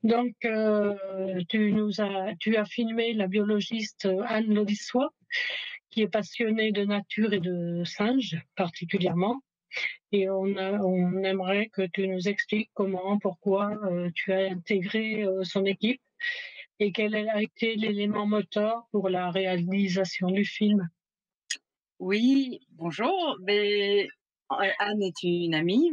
Donc, tu as filmé la biologiste Anne Lodissois, qui est passionnée de nature et de singes particulièrement. Et on aimerait que tu nous expliques comment, pourquoi tu as intégré son équipe et quel a été l'élément moteur pour la réalisation du film. Oui, bonjour. Anne est une amie.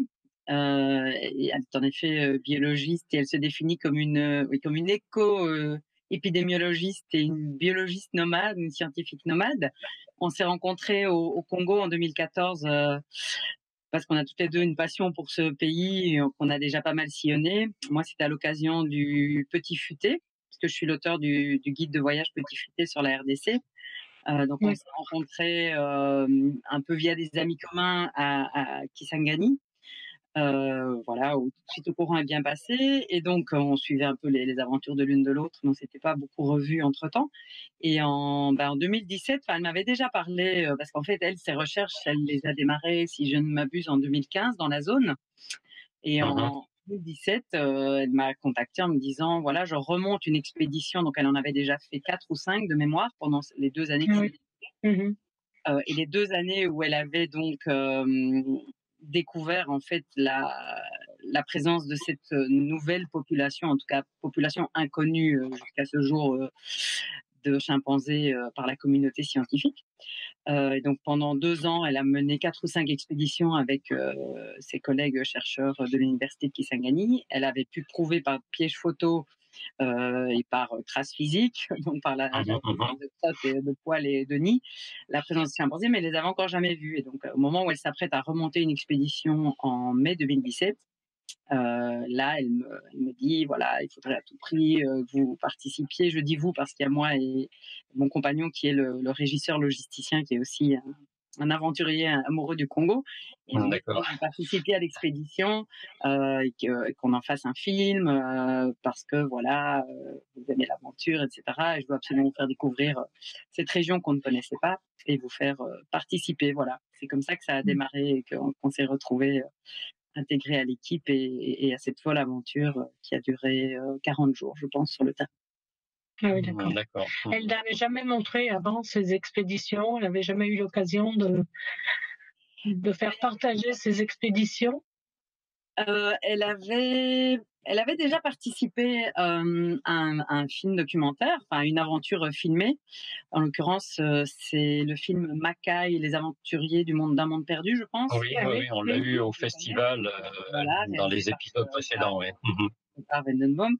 Et elle est en effet biologiste et elle se définit comme oui, comme une épidémiologiste et une biologiste nomade, une scientifique nomade. On s'est rencontrés au Congo en 2014 parce qu'on a toutes les deux une passion pour ce pays qu'on a déjà pas mal sillonné. Moi, c'était à l'occasion du Petit Futé, parce que je suis l'auteur du guide de voyage Petit Futé sur la RDC. Donc on Oui, s'est rencontrés un peu via des amis communs à Kisangani. Voilà, où tout de suite le courant est bien passé et donc on suivait un peu les aventures de l'une de l'autre, mais on s'était pas beaucoup revus entre-temps. Et en 2017, elle m'avait déjà parlé parce qu'en fait elle, ses recherches, elle les a démarrées, si je ne m'abuse, en 2015 dans la zone. Et Mmh. en 2017, elle m'a contacté en me disant voilà, je remonte une expédition. Donc elle en avait déjà fait 4 ou 5 de mémoire pendant les 2 années qui oui. Mhm. et les 2 années où elle avait donc découvert en fait la présence de cette nouvelle population, en tout cas population inconnue jusqu'à ce jour de chimpanzés par la communauté scientifique. Et donc pendant 2 ans, elle a mené 4 ou 5 expéditions avec ses collègues chercheurs de l'université de Kisangani. Elle avait pu prouver par piège photo et par traces physiques, donc par Mmh la mh. Mmh. présence de crottes et de poils et de nids, la présence de chimpanzés, mais elle les avait encore jamais vus. Et donc, au moment où elle s'apprête à remonter une expédition en mai 2017, là, elle me dit voilà, il faudrait à tout prix vous participiez. Je dis vous parce qu'il y a moi et mon compagnon qui est le régisseur logisticien, qui est aussi un aventurier amoureux du Congo. Et Mmh, donc, d'accord. vous participiez à l'expédition et qu'on en fasse un film parce que voilà, vous aimez l'aventure, etc. Et je veux absolument vous faire découvrir cette région qu'on ne connaissait pas et vous faire participer. Voilà, c'est comme ça que ça a démarré et qu'on s'est retrouvés intégrés à l'équipe et à cette folle aventure qui a duré 40 jours, je pense, sur le terrain. Ah oui, d'accord. Mmh, d'accord. Elle Mmh. n'avait jamais montré avant ses expéditions, elle n'avait jamais eu l'occasion de faire partager ses expéditions. Elle avait déjà participé à un film documentaire, enfin une aventure filmée. En l'occurrence, c'est le film Macaille et les aventuriers du monde d'un monde perdu, je pense. Oui, Ah oui, oui, oui, on l'a oui. eu au Je connais. festival, Voilà, dans réalisé les épisodes précédents, ouais. Mmh. par Vendenbaum.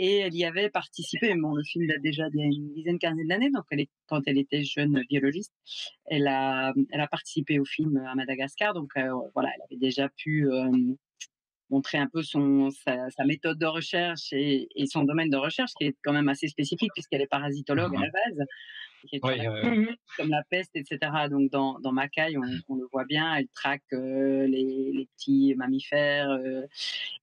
Et elle y avait participé. Bon, le film date déjà d'il y a une dizaine, quinzaine d'années, donc quand elle était jeune biologiste, elle a participé au film à Madagascar. Donc voilà, elle avait déjà pu montrer un peu sa méthode de recherche et son domaine de recherche, qui est quand même assez spécifique puisqu'elle est parasitologue à Mmh. la base, qui est sur Oui, oui, oui. Mhm. comme la peste, etc. Donc dans Macaille, on le voit bien, elle traque les petits mammifères,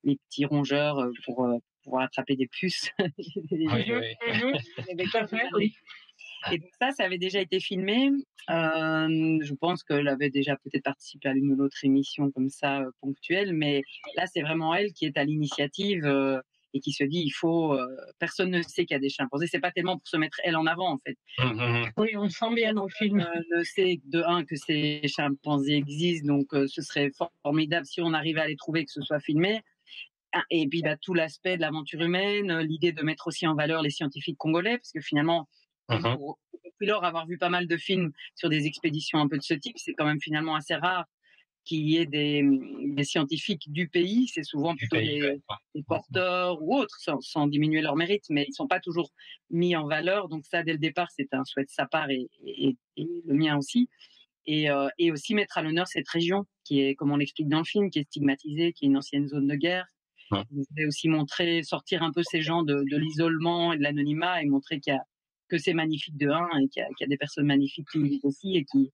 les petits rongeurs pour pouvoir attraper des puces. Oui, Mhm. oui. Mhm. Les Tout vecteurs à de fait, maladies. oui. Et donc ça avait déjà été filmé. Je pense qu'elle avait déjà peut-être participé à l'une ou l'autre émission comme ça ponctuelle, mais là c'est vraiment elle qui est à l'initiative et qui se dit il faut. Personne ne sait qu'il y a des chimpanzés. C'est pas tellement pour se mettre elle en avant en fait. Mmh. Oui, on le sent bien dans le film. Ne sait de un que ces chimpanzés existent, donc ce serait formidable si on arrivait à les trouver, que ce soit filmé. Ah, et puis tout l'aspect de l'aventure humaine, l'idée de mettre aussi en valeur les scientifiques congolais, parce que finalement, Mmh. depuis lors avoir vu pas mal de films sur des expéditions un peu de ce type, c'est quand même finalement assez rare qu'il y ait des scientifiques du pays. C'est souvent Du plutôt pays, ouais. des Mmh. porteurs ou autres, sans diminuer leur mérite, mais ils sont pas toujours mis en valeur. Donc ça, dès le départ, c'est un souhait de sa part et le mien aussi. Et aussi mettre à l'honneur cette région qui est, comme on l'explique dans le film, qui est stigmatisée, qui est une ancienne zone de guerre. Mmh. Vous voulez aussi montrer, sortir un peu ces gens de l'isolement et de l'anonymat et montrer que c'est magnifique de un et qu'il y a des personnes magnifiques qui y vivent aussi et qui,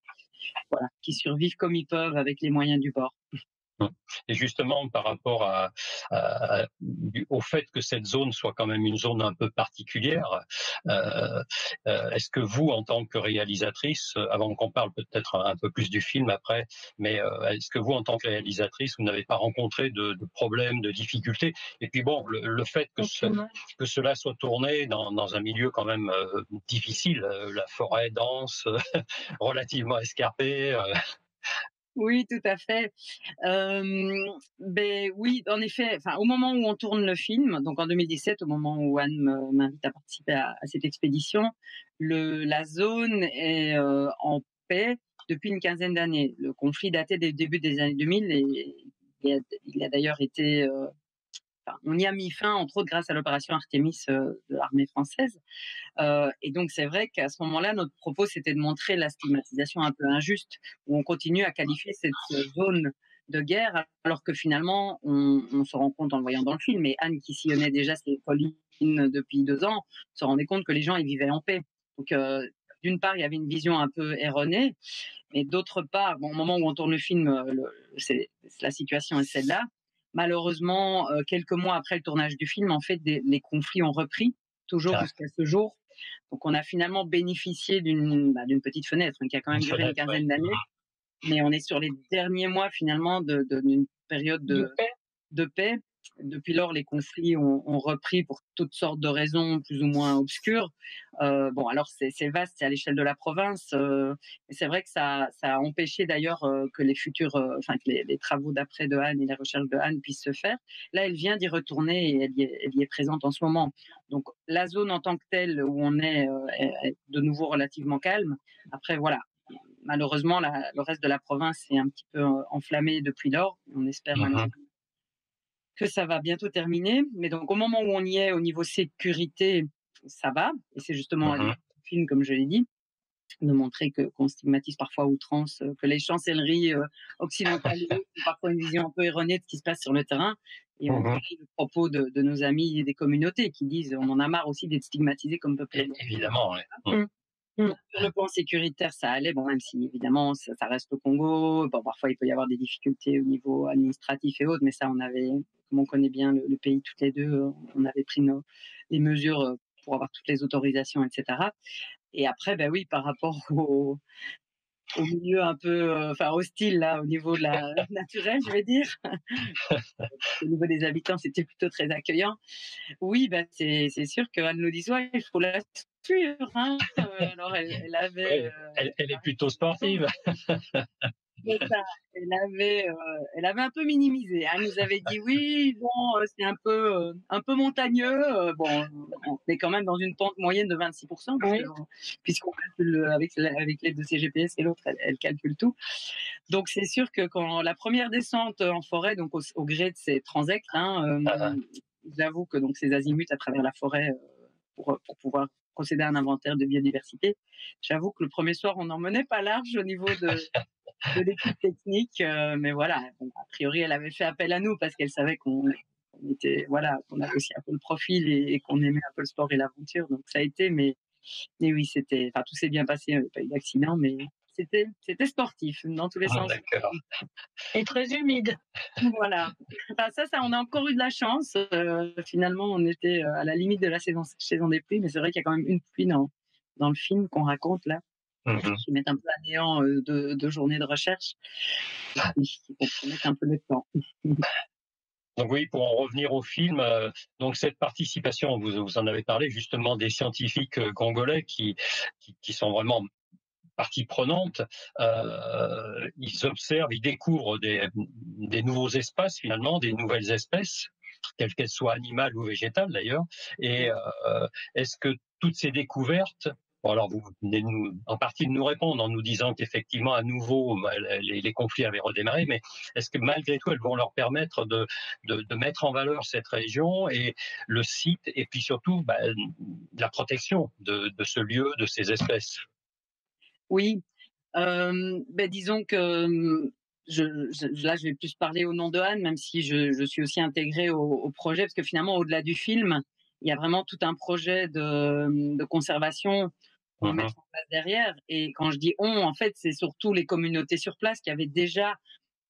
voilà, qui survivent comme ils peuvent avec les moyens du bord. Mmh. Et justement, par rapport au fait que cette zone soit quand même une zone un peu particulière, heu est-ce que vous, en tant que réalisatrice, avant qu'on parle peut-être un peu plus du film après, mais est-ce que vous, en tant que réalisatrice, vous n'avez pas rencontré de problèmes, de difficultés? Et puis bon, le fait Au tournage. que cela soit tourné dans un milieu quand même, difficile, la forêt dense, relativement escarpée, Oui, tout à fait. Oui, en effet, enfin, au moment où on tourne le film, donc en 2017, au moment où Anne m'invite à participer à cette expédition, la zone est en paix depuis une quinzaine d'années. Le conflit datait des débuts des années 2000 et il a d'ailleurs été, enfin, on y a mis fin, entre autres, grâce à l'opération Artemis de l'armée française. Et donc, c'est vrai qu'à ce moment-là, notre propos, c'était de montrer la stigmatisation un peu injuste, où on continue à qualifier cette zone de guerre, alors que finalement, on se rend compte en le voyant dans le film, et Anne, qui sillonnait déjà ces collines depuis 2 ans, se rendait compte que les gens, ils vivaient en paix. Donc, d'une part, il y avait une vision un peu erronée, mais d'autre part, bon, au moment où on tourne le film, la situation est celle-là. Malheureusement, quelques mois après le tournage du film, en fait, les conflits ont repris, toujours ah, jusqu'à ce jour. Donc, on a finalement bénéficié d'une petite fenêtre qui a quand une même duré une fenêtre, ouais. quinzaine d'années, mais on est sur les derniers mois finalement d'une période De paix. de paix. Depuis lors, les conflits ont repris pour toutes sortes de raisons plus ou moins obscures. Bon, alors c'est vaste, c'est à l'échelle de la province, et c'est vrai que ça a empêché d'ailleurs que les futurs, enfin que les travaux d'après de Anne et les recherches de Anne puissent se faire. Là, elle vient d'y retourner et elle y est présente en ce moment. Donc la zone en tant que telle où on est de nouveau relativement calme. Après, voilà, malheureusement, le reste de la province est un petit peu enflammé depuis lors. On espère Mmh. malheureusement que ça va bientôt terminer. Mais donc, au moment où on y est, au niveau sécurité, ça va. Et c'est justement le Mmh. film, comme je l'ai dit, de montrer qu'on stigmatise parfois à outrance, que les chancelleries occidentalisées ont parfois une vision un peu erronée de ce qui se passe sur le terrain. Et on Mmh. relie le propos de nos amis et des communautés qui disent on en a marre aussi d'être stigmatisés comme peuple É éloigné. évidemment, ouais. Mmh. Mmh. Mmh. Donc, sur le plan sécuritaire, ça allait, bon, même si évidemment ça reste le Congo. Bon, parfois il peut y avoir des difficultés au niveau administratif et autres, mais ça, comme on connaît bien le pays toutes les deux, on avait pris les mesures pour avoir toutes les autorisations, etc. Et après, ben oui, par rapport au milieu un peu, enfin hostile là, au niveau de la naturel, je vais dire. Au niveau des habitants, c'était plutôt très accueillant. Oui, bah, c'est sûr qu'Anne nous dit: «Ouais, il faut la suivre, hein». Alors elle avait, Oui, elle est plutôt sportive. c'est ça, elle avait un peu minimisé. Elle nous avait dit: «Oui, bon, c'est un peu montagneux», bon, on est quand même dans une pente moyenne de 26 Oui. puisqu'on calcule, avec l'aide de ses GPS et l'autre, elle calcule tout. Donc c'est sûr que quand la première descente en forêt, donc au gré de ces transects, hein, Hein, hein. j'avoue que donc ces azimuts à travers la forêt, pour pouvoir procéder à un inventaire de biodiversité, j'avoue que le premier soir, on n'en menait pas large au niveau de l'équipe technique, mais voilà, bon, a priori, elle avait fait appel à nous parce qu'elle savait qu'on était, voilà, qu'on avait aussi un peu le profil et qu'on aimait un peu le sport et l'aventure. Donc ça a été, mais oui, enfin, tout s'est bien passé, il n'y avait pas eu d'accident, mais c'était sportif dans tous les Mmh, sens. d'accord. Et très humide. Voilà. Enfin, ça, on a encore eu de la chance. Finalement, on était à la limite de la saison des pluies, mais c'est vrai qu'il y a quand même une pluie dans le film qu'on raconte là, Mmh mh. qui met un peu à néant 2 journées de recherche. Et puis, qui compromettent un peu le temps. Donc oui, pour en revenir au film, donc cette participation, vous en avez parlé justement des scientifiques, congolais qui sont vraiment partie prenante, ils observent, ils découvrent des nouveaux espaces finalement, des nouvelles espèces, quelles qu'elles soient animales ou végétales d'ailleurs. Et est-ce que toutes ces découvertes, bon alors vous venez en partie de nous répondre en nous disant qu'effectivement à nouveau bah, les conflits avaient redémarré, mais est-ce que malgré tout elles vont leur permettre de mettre en valeur cette région et le site et puis surtout bah, la protection de ce lieu, de ces espèces? Oui, disons que là, je vais plus parler au nom de Anne, même si je suis aussi intégrée au projet, parce que finalement, au-delà du film, il y a vraiment tout un projet de conservation qu'on veut Mmh. mettre en place derrière. Et quand je dis on, en fait, c'est surtout les communautés sur place qui avaient déjà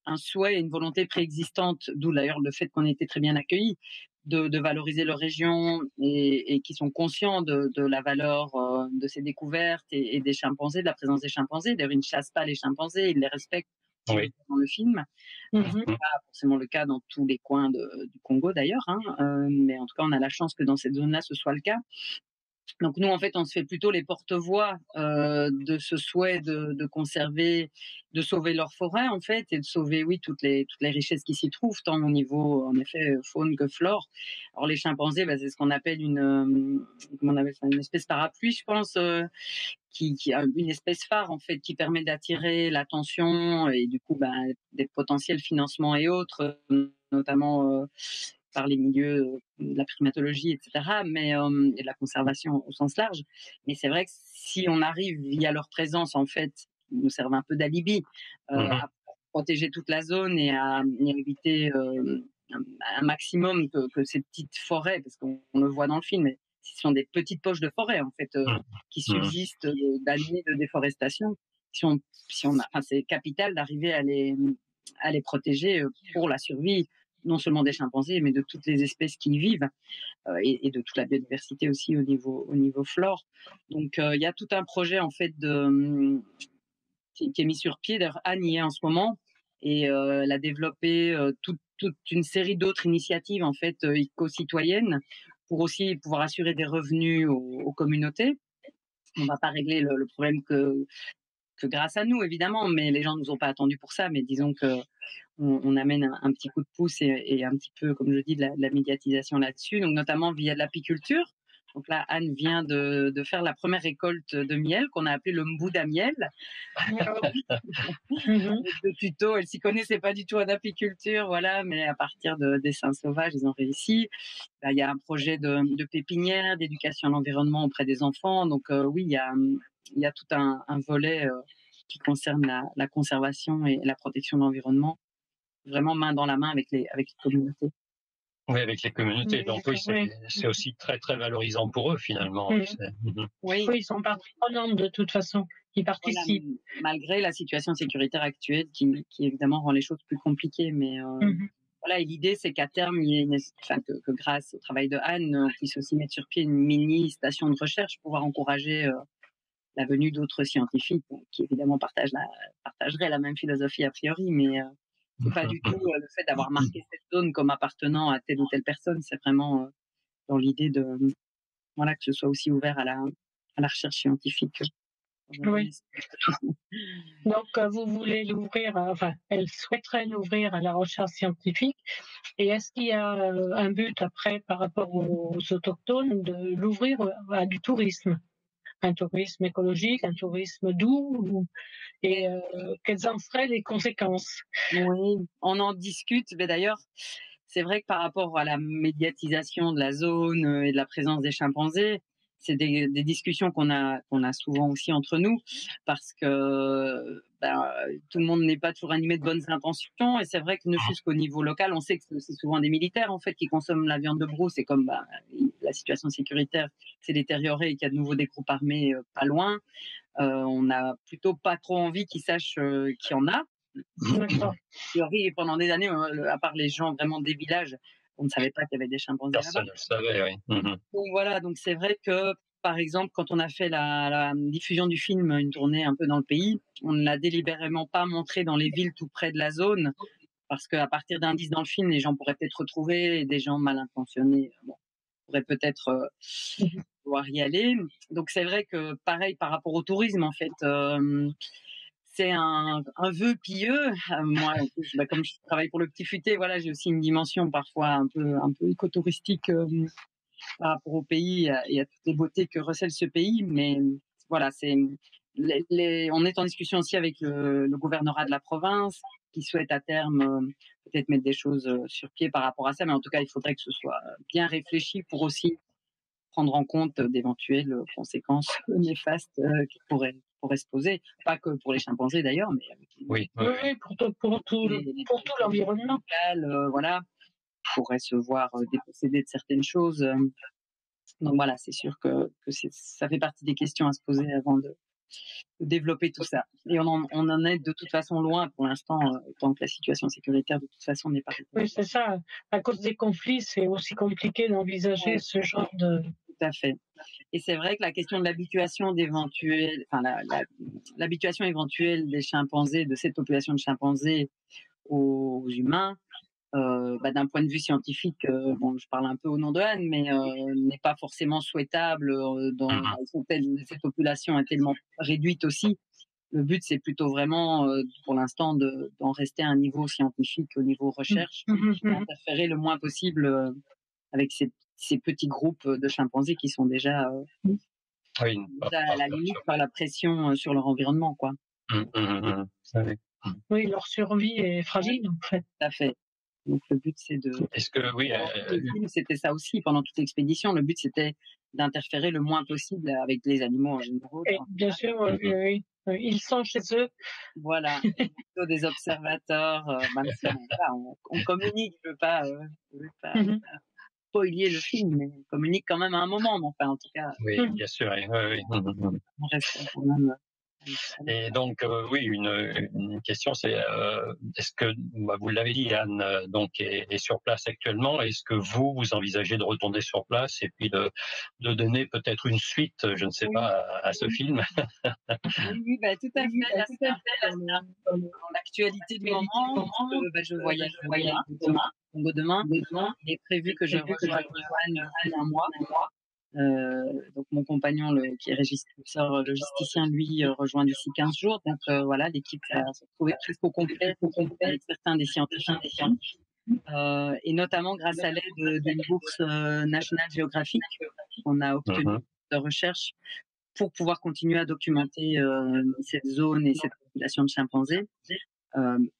un souhait et une volonté préexistante, d'où d'ailleurs le fait qu'on ait été très bien accueillis, de valoriser leur région et qui sont conscients de la valeur de ces découvertes et des chimpanzés, de la présence des chimpanzés. D'ailleurs, ils ne chassent pas les chimpanzés, ils les respectent Oui. dans le film. Mhm. C'est pas forcément le cas dans tous les coins du Congo d'ailleurs, hein, mais en tout cas, on a la chance que dans cette zone-là, ce soit le cas. Donc nous, en fait, on se fait plutôt les porte-voix de ce souhait de conserver, de sauver leur forêt, en fait, et de sauver, oui, toutes les richesses qui s'y trouvent, tant au niveau, en effet, faune que flore. Alors les chimpanzés, bah, c'est ce qu'on appelle comment on appelle ça, une espèce parapluie, je pense, qui a une espèce phare, en fait, qui permet d'attirer l'attention et du coup, bah, des potentiels financements et autres, notamment par les milieux de la primatologie, etc., et de la conservation au sens large. Mais c'est vrai que si on arrive, via leur présence, en fait, ils nous servent un peu d'alibi, à protéger toute la zone et à éviter un maximum que ces petites forêts, parce qu'on le voit dans le film, mais ce sont des petites poches de forêt, en fait, qui subsistent d'années de déforestation. Si on, enfin, c'est capital d'arriver à les protéger pour la survie non seulement des chimpanzés, mais de toutes les espèces qui y vivent et de toute la biodiversité aussi au niveau flore. Donc, il y a tout un projet en fait qui est mis sur pied. D'ailleurs, Anne y est en ce moment et elle a développé toute une série d'autres initiatives en fait éco-citoyennes pour aussi pouvoir assurer des revenus aux communautés. On ne va pas régler le problème que grâce à nous, évidemment, mais les gens ne nous ont pas attendus pour ça. Mais disons que on amène un petit coup de pouce et un petit peu, comme je dis, de la médiatisation là-dessus, donc notamment via de l'apiculture. Donc là, Anne vient de faire la première récolte de miel qu'on a appelé le mbouda miel. Mhm. Avec le tuto, elle s'y connaissait pas du tout en apiculture, voilà, mais à partir de dessins sauvages, ils ont réussi. Là, il y a un projet de pépinière, d'éducation à l'environnement auprès des enfants. Donc oui, il y a tout un volet qui concerne la conservation et la protection de l'environnement, vraiment main dans la main avec les communautés. Oui, avec les communautés. Oui, Donc oui, oui. c'est aussi très très valorisant pour eux finalement. Mhm. Oui, Oui, ils sont partie prenante de toute façon. Ils voilà, participent. malgré la situation sécuritaire actuelle qui évidemment rend les choses plus compliquées, mais Mhm. voilà, et l'idée c'est qu'à terme, il y ait que grâce au travail de Anne, on puisse aussi mettre sur pied une mini station de recherche pour pouvoir encourager la venue d'autres scientifiques qui évidemment partageraient la même philosophie a priori, mais c'est pas du tout le fait d'avoir marqué cette zone comme appartenant à telle ou telle personne, c'est vraiment dans l'idée de voilà que ce soit aussi ouvert à la recherche scientifique. Oui. Donc, vous voulez l'ouvrir, enfin, elle souhaiterait l'ouvrir à la recherche scientifique. Et est-ce qu'il y a un but après par rapport aux autochtones de l'ouvrir à du tourisme? Un tourisme écologique, un tourisme doux, et quelles en seraient les conséquences? Oui, on en discute, mais d'ailleurs, c'est vrai que par rapport à la médiatisation de la zone et de la présence des chimpanzés, c'est des discussions qu'on a souvent aussi entre nous, parce que ben, tout le monde n'est pas toujours animé de bonnes intentions, et c'est vrai que ne fût-ce qu'au niveau local, on sait que c'est souvent des militaires en fait qui consomment la viande de brousse, et comme la situation sécuritaire s'est détériorée et qu'il y a de nouveau des groupes armés pas loin, on n'a plutôt pas trop envie qu'ils sachent qu'il y en a. D'accord. Théorie, et pendant des années, à part les gens vraiment des villages, on ne savait pas qu'il y avait des chimpanzés là-bas. Personne ne le savait, oui. Donc voilà, donc c'est vrai que, par exemple, quand on a fait la diffusion du film, une tournée un peu dans le pays, on ne l'a délibérément pas montré dans les villes tout près de la zone, parce qu'à partir d'indices dans le film, les gens pourraient peut-être retrouver, et des gens mal intentionnés pourraient peut-être pouvoir y aller. Donc c'est vrai que, pareil, par rapport au tourisme, en fait, c'est un vœu pieux. Moi, en plus, comme je travaille pour le Petit Futé, voilà, j'ai aussi une dimension parfois un peu écotouristique par rapport au pays et à toutes les beautés que recèle ce pays. Mais voilà, on est en discussion aussi avec le gouvernorat de la province qui souhaite à terme peut-être mettre des choses sur pied par rapport à ça. Mais en tout cas, il faudrait que ce soit bien réfléchi pour aussi prendre en compte d'éventuelles conséquences néfastes qui pourraient se poser, pas que pour les chimpanzés d'ailleurs, mais Oui, Oui, oui, pour tout l'environnement. voilà, pourraient se voir déposséder de certaines choses. Donc voilà, c'est sûr que ça fait partie des questions à se poser avant développer tout ça. Et on en est de toute façon loin pour l'instant, tant que la situation sécuritaire de toute façon n'est pas réglée. Oui, c'est ça. À cause des conflits, c'est aussi compliqué d'envisager Ouais, ce genre de... tout à fait. Et c'est vrai que la question de l'habituation d'éventuels, enfin l'habituation éventuelle des chimpanzés, de cette population de chimpanzés aux humains, d'un point de vue scientifique, bon, je parle un peu au nom de Anne, mais n'est pas forcément souhaitable cette population est tellement réduite aussi. Le but, c'est plutôt vraiment, pour l'instant, d'en rester à un niveau scientifique, au niveau recherche, d'interférer le moins possible avec ces petits groupes de chimpanzés qui sont déjà, Oui, à la limite par la pression sur leur environnement, quoi. Oui. Oui, leur survie est fragile, en fait. Tout à fait. Donc le but, c'est de... Est-ce que, oui, C'était ça aussi pendant toute l'expédition. Le but, c'était d'interférer le moins possible avec les animaux en général. Et bien sûr, oui. Ils sont chez eux. Voilà, plutôt des observateurs, même si on communique, je veux pas spoiler le film, mais on communique quand même à un moment, mais enfin, en tout cas, oui, bien sûr. Oui. on reste quand même. Et donc, oui, une question, c'est est-ce que, vous l'avez dit, Anne, donc est sur place actuellement. Est-ce que vous envisagez de retourner sur place et puis de donner peut-être une suite, je ne sais Oui, pas, à ce film? oui, tout à fait. Là, c'est un peu dans l'actualité du moment. Je voyage demain, Congo demain. Il est prévu que je rejoigne Anne d'ici un mois. Donc mon compagnon, qui est régisseur logisticien, lui, rejoint d'ici 15 jours. Donc voilà, l'équipe va se retrouver presque au complet avec certains des scientifiques. Et notamment grâce à l'aide d'une bourse National Geographic qu'on a obtenue de recherche pour pouvoir continuer à documenter cette zone et cette population de chimpanzés,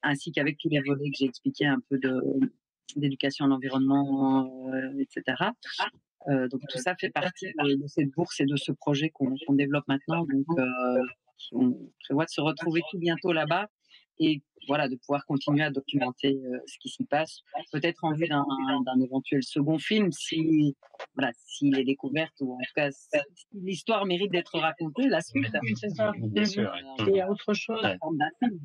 ainsi qu'avec tous les volets que j'ai expliqués, un peu d'éducation à l'environnement, etc. Donc tout ça fait partie de cette bourse et de ce projet qu'on développe maintenant. Donc on prévoit de se retrouver tout bientôt là-bas et voilà, de pouvoir continuer à documenter ce qui s'y passe, peut-être en vue d'un éventuel second film si s'il est découverte ou en tout cas si l'histoire mérite d'être racontée, la suite. Oui, c'est ça. Bien sûr. Il y a autre chose. En forme d'un film.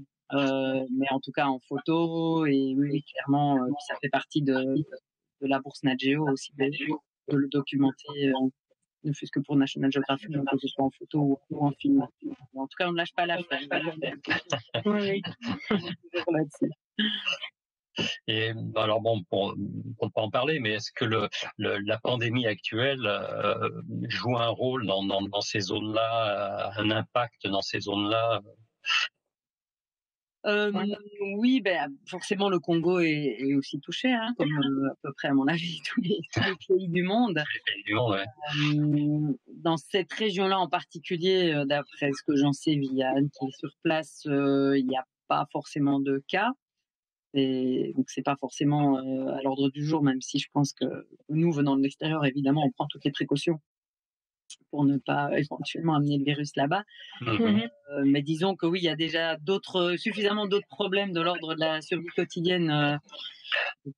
Mais en tout cas en photo et oui, clairement, puis ça fait partie de la bourse Nat Geo aussi de le documenter, ne fût-ce que pour National Geographic, donc que ce soit en photo ou en film. En tout cas, on ne lâche pas l'affaire. Oui. Toujours là-dessus. Et alors bon, pour ne pas en parler, mais est-ce que la pandémie actuelle joue un rôle dans ces zones-là, un impact dans ces zones-là? Oui, forcément, le Congo est aussi touché, hein, comme à peu près, à mon avis, tous les pays du monde. Dans cette région-là en particulier, d'après ce que j'en sais via Anne qui est sur place, il n'y a pas forcément de cas. Et donc c'est pas forcément à l'ordre du jour, même si je pense que nous, venant de l'extérieur, évidemment, on prend toutes les précautions pour ne pas éventuellement amener le virus là-bas. Mais disons que oui, il y a déjà suffisamment d'autres problèmes de l'ordre de la survie quotidienne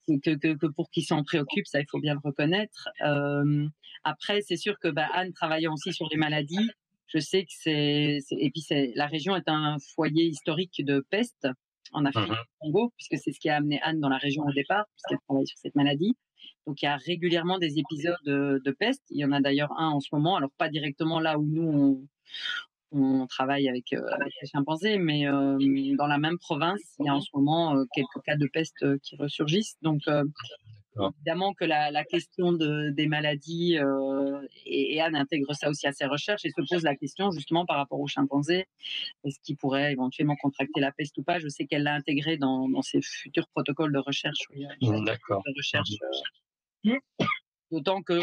que pour qu'ils s'en préoccupent, ça il faut bien le reconnaître. Après, c'est sûr que Anne travaillant aussi sur les maladies, je sais que et puis la région est un foyer historique de peste en Afrique, au Congo, puisque c'est ce qui a amené Anne dans la région au départ, puisqu'elle travaille sur cette maladie. Donc il y a régulièrement des épisodes de peste. Il y en a d'ailleurs un en ce moment, alors pas directement là où nous on travaille avec les chimpanzés, mais dans la même province, il y a en ce moment quelques cas de peste qui ressurgissent. Donc évidemment que la question des maladies, et Anne intègre ça aussi à ses recherches et se pose la question justement par rapport aux chimpanzés, est-ce qu'ils pourraient éventuellement contracter la peste ou pas? Je sais qu'elle l'a intégré dans ses futurs protocoles de recherche. D'accord. D'autant que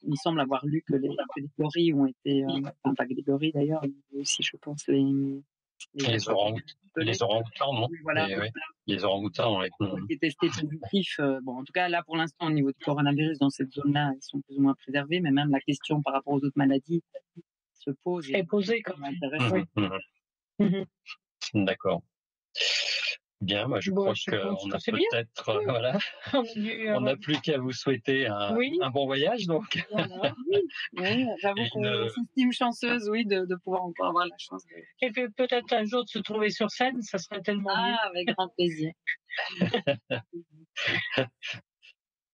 il me semble avoir lu que les gorilles ont été, enfin pas que les gorilles d'ailleurs, mais aussi je pense les orang-outans, non? Oui, voilà. Les orang-outans ont été testés positifs. Bon, en tout cas, là, pour l'instant, au niveau du coronavirus, dans cette zone-là, ils sont plus ou moins préservés, mais même la question par rapport aux autres maladies se pose. Est posée quand même. Intéressant. D'accord. Bien, moi je Bon, crois je pense qu'on que a c'est bien. peut-être, Oui. voilà, On a dû on avoir n'a plus qu'à vous souhaiter oui, un bon voyage donc voilà. Oui, j'avoue et qu'on s'estime chanceuse, oui, de pouvoir encore avoir la chance de. Et puis peut-être un jour de se trouver sur scène, ça serait tellement mieux. Ah, avec grand plaisir.